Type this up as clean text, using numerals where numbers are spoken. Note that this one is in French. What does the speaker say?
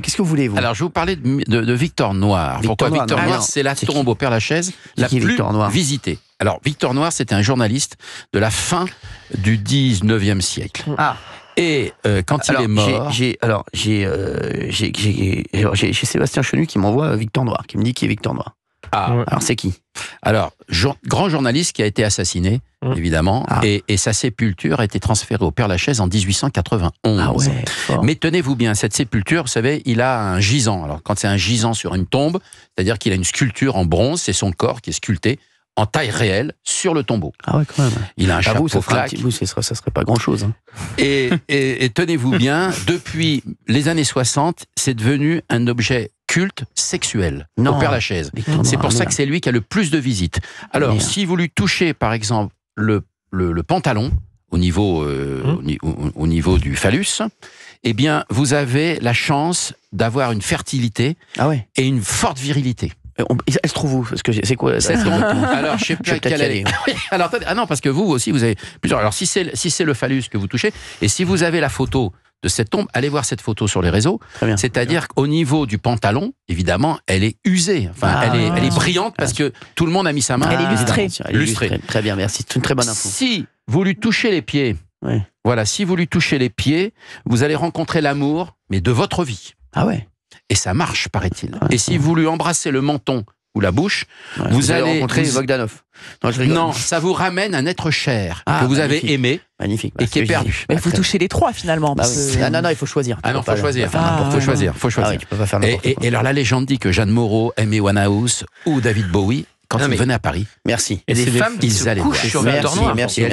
Qu'est-ce que vous voulez, vous? Alors, je vais vous parler de Victor Noir. Pourquoi Victor Noir? C'est la tombe au Père-Lachaise la plus visitée. Alors, Victor Noir, c'était un journaliste de la fin du 19e siècle. Ah. Et quand il est mort... J'ai Sébastien Chenu qui m'envoie Victor Noir, qui me dit qui est Victor Noir. Ah. Alors, c'est qui? Alors, grand journaliste qui a été assassiné, évidemment, et sa sépulture a été transférée au Père-Lachaise en 1891. Ah ouais, mais tenez-vous bien, cette sépulture, vous savez, il a un gisant. Alors, quand c'est un gisant sur une tombe, c'est-à-dire qu'il a une sculpture en bronze, c'est son corps qui est sculpté en taille réelle sur le tombeau. Ah ouais, quand même. Il a un chapeau claque. Ça serait pas grand-chose. Hein. Et tenez-vous bien, depuis les années 60, c'est devenu un objet culte sexuel au Père-Lachaise. C'est pour ça que c'est lui qui a le plus de visites. Alors, si vous lui touchez, par exemple, le pantalon, au niveau du phallus, eh bien, vous avez la chance d'avoir une fertilité et une forte virilité. Elle se trouve où? Parce que c'est quoi ça? Alors, je sais pas quelle est. Alors, non, parce que vous aussi, vous avez plusieurs. Alors, si c'est le phallus que vous touchez, et si vous avez la photo de cette tombe, allez voir cette photo sur les réseaux. C'est-à-dire qu'au niveau du pantalon, évidemment, elle est usée. Enfin, elle est brillante parce que tout le monde a mis sa main. Elle est illustrée. Très bien, merci. C'est une très bonne info. Si vous lui touchez les pieds, voilà, si vous lui touchez les pieds, vous allez rencontrer l'amour, mais de votre vie. Ah ouais. Et ça marche, paraît-il. Et si vous lui embrassez le menton ou la bouche, vous allez rencontrer Bogdanov. Non, ça vous ramène un être cher que vous avez aimé et qui est perdu. Mais il faut toucher les trois finalement. Non, il faut choisir. Ah non, faut choisir. Faut choisir. Tu peux pas faire n'importe quoi. Et alors la légende dit que Jeanne Moreau, Amy Winehouse ou David Bowie, quand ils venaient à Paris, merci. Et des femmes qui se couchent sur Victor Noir. Merci.